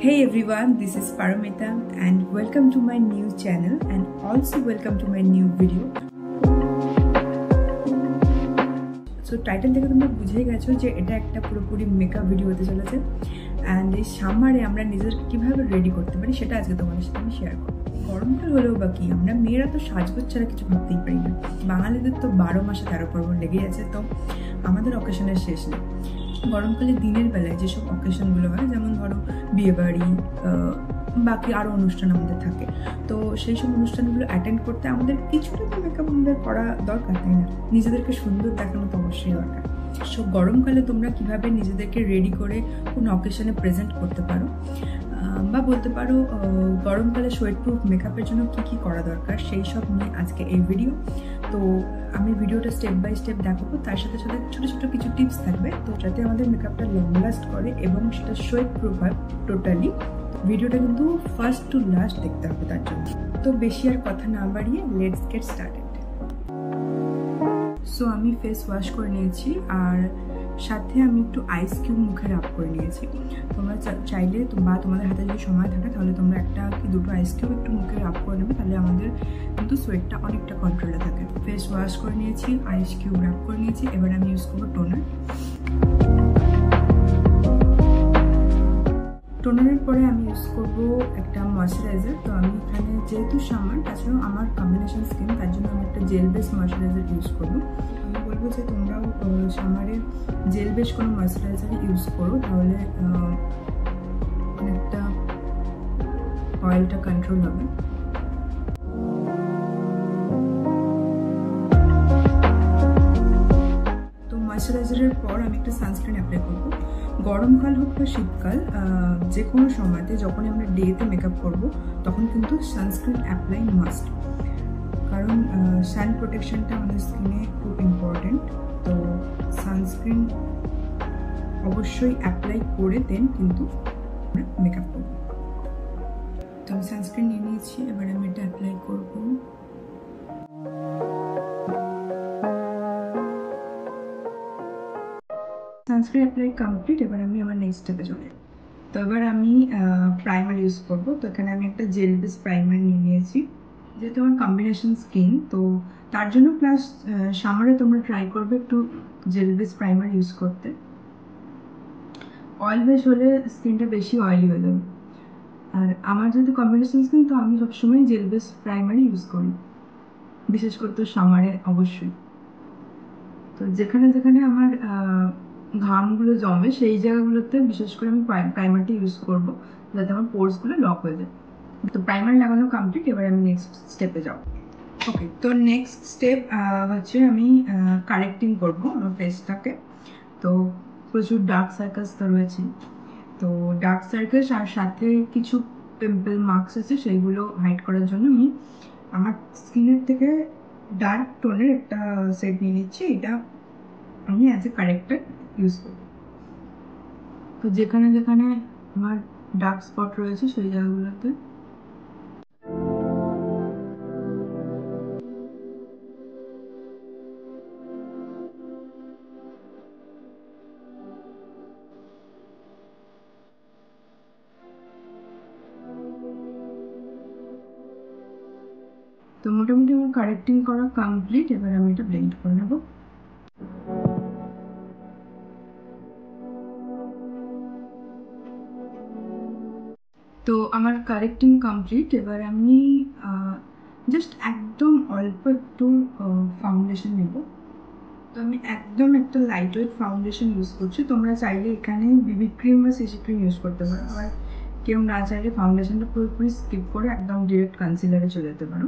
Hey everyone, this is Paramita and welcome to my new channel and also welcome to my new video. So title থেকে তোমরা বুঝে গেছো যে এটা একটা পুরোপুরি মেকআপ ভিডিও হতে চলেছে and এই সামারে আমরা নিজেদের কিভাবে রেডি করতে পারি সেটা আজকে তোমাদের সাথে আমি শেয়ার করব। গরমকাল হলেও বা কি আমরা মেয়েরা তো সাজগোজ ছাড়া কিছু ভাবতেই পারি না। বাঙালিদের তো 12 মাসে 13 পার্বণ লেগেই আছে, তো আমাদের অকেশনের শেষ নেই। গরমকালে দিনের বেলায় যেসব অকেশনগুলো হয়, যেমন ধরো বিয়েবাড়ি, বাকি আরও অনুষ্ঠান আমাদের থাকে, তো সেই সব অনুষ্ঠানগুলো অ্যাটেন্ড করতে আমাদের কিছুটা তো মেকআপ আমাদের করা দরকার, তাই না? নিজেদেরকে সুন্দর দেখানো তো অবশ্যই দরকার। সো গরমকালে তোমরা কিভাবে নিজেদেরকে রেডি করে কোনো অকেশনে প্রেজেন্ট করতে পারো, বা বলতে পারো গরমকালে সোয়েট প্রুফ মেকআপের জন্য কি কি করা দরকার, সেই সব নিয়ে আজকে এই ভিডিও। তো আমি ভিডিওটা স্টেপ বাই স্টেপ দেখাবো, তার সাথে সাথে ছোটো ছোটো কিছু টিপস থাকবে, তো যাতে আমাদের মেকআপটা লং লাস্ট করে এবং সেটা সোয়েট প্রুফ হয় টোটালি। ভিডিওটা কিন্তু ফার্স্ট টু লাস্ট দেখতে হবে তার জন্য। তো বেশি আর কথা না বাড়িয়ে লেটস গেট স্টার্টেড। সো আমি ফেস ওয়াশ করে নিয়েছি আর সাথে আমি একটু আইস কিউব মুখে রাব করে নিয়েছি। তোমরা চাইলে বা তোমাদের হাতে যদি সময় থাকে তাহলে তোমরা একটা কি দুটো আইস কিউব একটু মুখে রাব করে নেবে, তাহলে আমাদের কিন্তু সোয়েটটা অনেকটা কন্ট্রোলে থাকে। ফেস ওয়াশ করে নিয়েছি, আইস কিউব রাব করে নিয়েছি, এবার আমি ইউজ করবো টোনার। টোনারের পরে আমি ইউজ করবো একটা ময়শ্চারাইজার। তো আমি এখানে যেহেতু সামার, তাছাড়াও আমার কম্বিনেশন স্কিন, তার জন্য আমি একটা জেল বেস ময়শ্চারাইজার ইউজ করবো। আমি বলবো যে তোমরাও সামারে জেল বেস কোনো ময়শ্চারাইজার ইউজ করো, তাহলে অনেকটা অয়েলটা কন্ট্রোল হবে। তো ময়শ্চারাইজারের পর আমি একটা সানস্ক্রিন অ্যাপ্লাই করবো। গরমকাল হোক বা শীতকাল, যে কোনো সময়তে যখনই আমরা ডেতে মেকআপ করবো তখন কিন্তু সানস্ক্রিন অ্যাপ্লাই মাস্ট, কারণ সান প্রোটেকশনটা আমাদের স্কিনে খুব ইম্পর্টেন্ট। তো সানস্ক্রিন অবশ্যই অ্যাপ্লাই করে দেন কিন্তু আমরা মেকআপ করবো। তো আমি সানস্ক্রিন নিয়ে নিয়েছি, এবার আমি এটা অ্যাপ্লাই করবো। সানস্ক্রিন অ্যাপ্লাই কমপ্লিট, এবার আমি আমার নেক্সট স্টেপে চলে। তো এবার আমি প্রাইমার ইউজ করবো। তো এখানে আমি একটা জেল বেস প্রাইমার নিয়ে নিয়েছি, যেহেতু আমার কম্বিনেশন স্কিন, তো তার জন্য প্লাস সামারে তোমরা ট্রাই করবে একটু জেল বেস প্রাইমার ইউজ করতে। অয়েল বেস হলে স্কিনটা বেশি অয়েলি হয়ে যাবে, আর আমার যেহেতু কম্বিনেশন স্কিন, তো আমি সবসময় জেল বেস প্রাইমারই ইউজ করি, বিশেষ করে তো সামারে অবশ্যই। তো যেখানে যেখানে আমার ঘামগুলো জমে সেই জায়গাগুলোতে বিশেষ করে আমি প্রাইমারটি ইউজ করবো, যাতে আমার পোর্সগুলো লক হয়ে যায়। তো প্রাইমার লাগানো কমপ্লিট, এবার আমি নেক্সট স্টেপে যাব। ওকে, তো নেক্সট স্টেপ হচ্ছে আমি কারেক্টিং করবো আমার ফেসটাকে। তো প্রচুর ডার্ক সার্কেলস তো রয়েছে, তো ডার্ক সার্কেলস আর সাথে কিছু পিম্পল মার্কস আছে, সেইগুলো হাইড করার জন্য আমি আমার স্কিনের থেকে ডার্ক টোনের একটা সেট নিয়ে নিচ্ছি। এটা আমি অ্যাজ এ কারেক্টার ইউজ করব। তো যেখানে যেখানে আমার ডার্ক স্পট রয়েছে সেই জায়গাগুলোতে তো মোটামুটি আমার কারেক্টিং করা কমপ্লিট, এবার আমি এটা ব্লেন্ড করে নেব। তো আমার কারেক্টিং কমপ্লিট, এবার আমি জাস্ট একদম অল্প একটু ফাউন্ডেশন নেব। তো আমি একদম একটা লাইট ওয়েট ফাউন্ডেশন ইউজ করছি। তোমরা চাইলে এখানে বিবি ক্রিম বা সিসি ক্রিম ইউজ করতে পারো, আবার কেউ না চাইলে ফাউন্ডেশনটা পুরোপুরি স্কিপ করে একদম ডিরেক্ট কনসিলারে চলে যেতে পারো।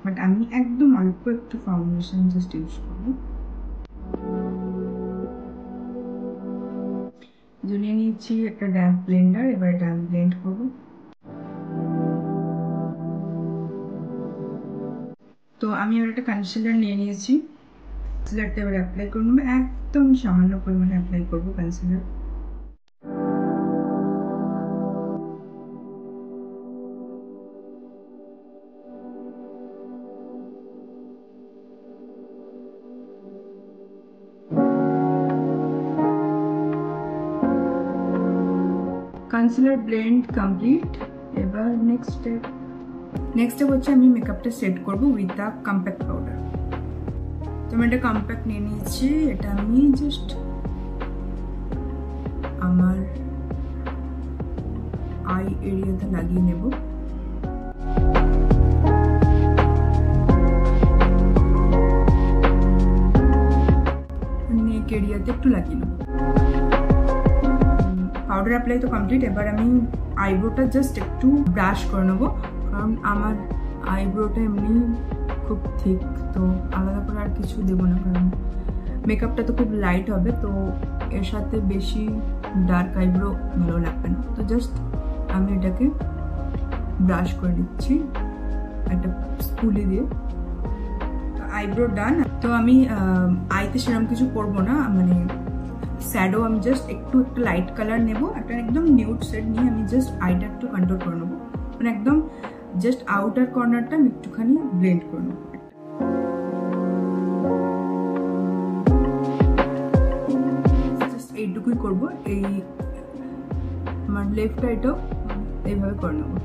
বাট আমি একদম অল্প একটু ফাউন্ডেশন জাস্ট ইউজ করবো। নিয়ে নিচ্ছি একটা ড্যাম্প ব্লেন্ডার, এবার ড্যাম্প ব্লেন্ড করবো। তো আমি এবার একটা কনসিলার নিয়ে নিয়েছি, কনসিলারটা এবার অ্যাপ্লাই করবো, একদম সামান্য পরিমাণে অ্যাপ্লাই করবো কনসিলার। Concealer blend complete. এবার নেক্সট স্টেপ হচ্ছে আমি মেকআপটা সেট করবো উইথ দ্য কম্প্যাক্ট পাউডার। তো আমি একটা কম্প্যাক্ট নিয়ে নিয়েছি, এটা আমি জাস্ট আমার আই এরিয়াতে লাগিয়ে নেব। নেক এরিয়াতে একটু লাগিয়ে নেব। পাউডার অ্যাপ্লাই তো কমপ্লিট। এবার আমি আইব্রোটা জাস্ট একটু ব্রাশ করে নেবো, কারণ আমার আইব্রোটা এমনি খুব থিক, তো আলাদা করে আর কিছু দেবো না, কারণ মেকআপটা তো খুব লাইট হবে, তো এর সাথে বেশি ডার্ক আইব্রো ভালো লাগবে না। তো জাস্ট আমি এটাকে ব্রাশ করে নিচ্ছি একটা স্পুলি দিয়ে। আইব্রো ডান। তো আমি আইতে সেরকম কিছু করবো না, মানে শ্যাডো আমি জাস্ট একটু একটা লাইট কালার নেবো, একটা একদম নিউড শেড নিয়ে আমি জাস্ট আইটা একটু কন্ট্রোল করে নেবো, মানে একদম জাস্ট আউটার কর্নারটা আমি একটুখানি ব্লেন্ড করে নেবো। জাস্ট এইটুকুই করবো। এই আমার লেফট আইটাও এইভাবে করে নেবো।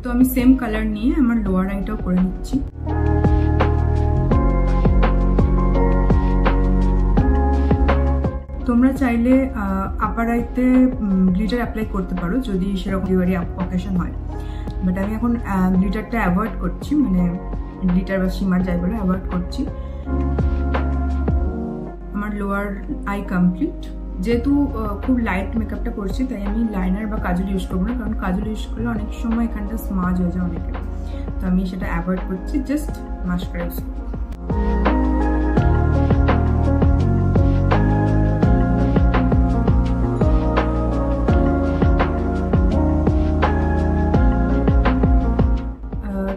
তো আমি সেম কালার নিয়ে আমার লোয়ার আইটাও করে নিচ্ছি। তোমরা চাইলে আপার আইতে গ্লিটার অ্যাপ্লাই করতে পারো যদি সেরকম ডেলিভারি অকেশন হয়, বাট আমি এখন গ্লিটারটা অ্যাভয়েড করছি, মানে গ্লিটার বা শিমার যাই বলে অ্যাভয়েড করছি। আমার লোয়ার আই কমপ্লিট। যেহেতু খুব লাইট মেকআপটা করছি, তাই আমি লাইনার বা কাজল ইউজ করবো না, কারণ কাজল ইউজ করলে অনেক সময় এখানটা স্মাজ হয়ে যায় অনেকে, তো আমি সেটা অ্যাভয়েড করছি, জাস্ট মাস্কারা ইউজ করবো।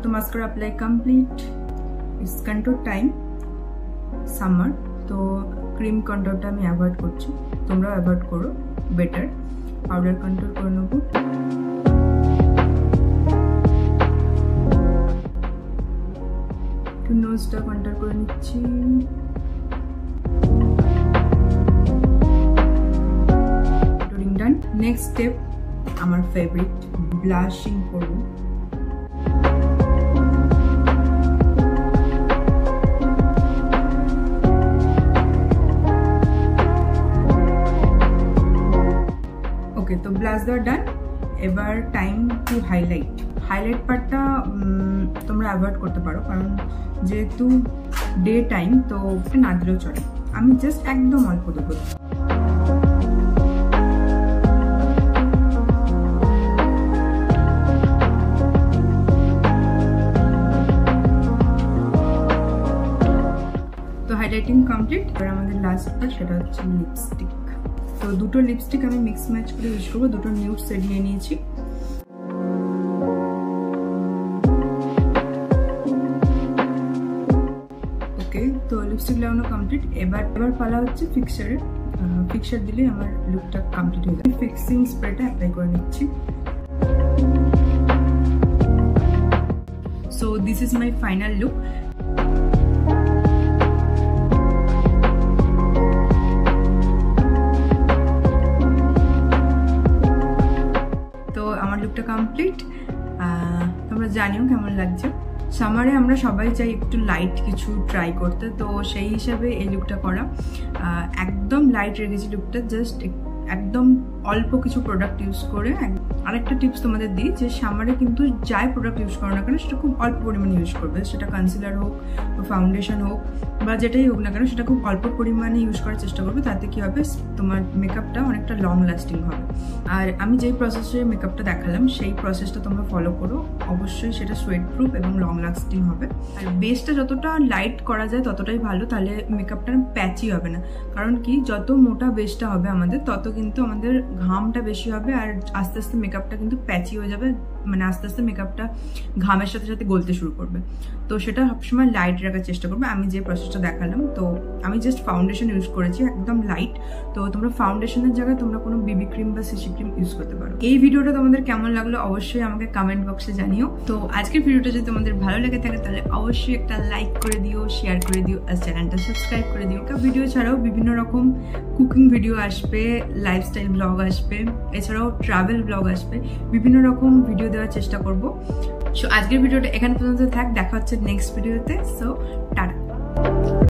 তো mascara apply complete. It's control time, summer, তো ক্রিম কন্ট্রোলটা আমি অ্যাভয়েড করছি, তোমরাও অ্যাভয়েড করো, বেটার। পাউডার কন্ট্রোল করে নেবো। একটু নোজটা কন্ট্রোল করে নিচ্ছি। ডান। নেক্সট স্টেপ আমার ফেভারিট, ব্লাশিং করবো। তো ব্লাশ দেওয়া ডান। এবার টাইম টু হাইলাইট। হাইলাইট পার্টটা তোমরা অ্যাভয়েড করতে পারো, কারণ যেহেতু ডে টাইম, তো না দিলেও চলে। আমি জাস্ট একদম অল্প দেবো। তো হাইলাইটিং কমপ্লিট। এবার আমাদের লাস্ট পার্ট, সেটা হচ্ছে লিপস্টিক। তো দুটো লিপস্টিক আমি মিক্স ম্যাচ করে ইউজ করবো, দুটো নিউড শেড নিয়ে নিয়েছি। ওকে, তো লিপস্টিক লাগানো কমপ্লিট। এবার পালা হচ্ছে ফিক্সারের। ফিক্সার দিলেই আমার লুকটা কমপ্লিট হয়ে যাবে। ফিক্সিং স্প্রেটা অ্যাপ্লাই করে নিচ্ছি। So this is my final look. লুকটা কমপ্লিট। তোমরা জানিও কেমন লাগছে। সামারে আমরা সবাই চাই একটু লাইট কিছু ট্রাই করতে, তো সেই হিসাবে এই লুকটা করা। একদম লাইট রেখেছি লুকটা, জাস্ট একদম অল্প কিছু প্রোডাক্ট ইউজ করে। আরেকটা টিপস তোমাদের দিই, যে সামারে কিন্তু যাই প্রোডাক্ট ইউজ করো না কেন, সেটা খুব অল্প পরিমাণে ইউজ করবে। সেটা কনসিলার হোক বা ফাউন্ডেশন হোক বা যেটাই হোক না কেন, সেটা খুব অল্প পরিমাণে ইউজ করার চেষ্টা করবে। তাতে কি হবে, তোমার মেকআপটা অনেকটা লং লাস্টিং হবে। আর আমি যেই প্রসেসে মেকআপটা দেখালাম, সেই প্রসেসটা তোমরা ফলো করো, অবশ্যই সেটা সোয়েট প্রুফ এবং লং লাস্টিং হবে। আর বেসটা যতটা লাইট করা যায় ততটাই ভালো, তাহলে মেকআপটা প্যাচি হবে না। কারণ কি, যত মোটা বেসটা হবে আমাদের, তত কিন্তু আমাদের ঘামটা বেশি হবে, আর আস্তে আস্তে মেকআপটা কিন্তু প্যাচি হয়ে যাবে, মানে আস্তে আস্তে মেকআপটা ঘামের সাথে সাথে গলতে শুরু করবে। তো সেটা সবসময় লাইট রাখার চেষ্টা করবে। আমি যে প্রসেসটা দেখালাম, তো আমি জাস্ট ফাউন্ডেশন ইউজ করেছি, একদম লাইট। তো তোমরা ফাউন্ডেশনের জায়গায় তোমরা কোনো বিবি ক্রিম বা সিসি ক্রিম ইউজ করতে পারো। এই ভিডিওটা তোমাদের কেমন লাগলো অবশ্যই আমাকে কমেন্ট বক্সে জানিও। তো আজকের ভিডিওটা যদি তোমাদের ভালো লেগে থাকে তাহলে অবশ্যই একটা লাইক করে দিও, শেয়ার করে দিও, আর চ্যানেলটা সাবস্ক্রাইব করে দিও। ভিডিও ছাড়াও বিভিন্ন রকম কুকিং ভিডিও আসবে, লাইফস্টাইল ব্লগ আসবে, এছাড়াও ট্রাভেল ব্লগ আসবে, বিভিন্ন রকম ভিডিও দেওয়ার চেষ্টা করব। সো আজকের ভিডিওটা এখান পর্যন্ত থাক, দেখা হচ্ছে নেক্সট ভিডিওতে। So tata.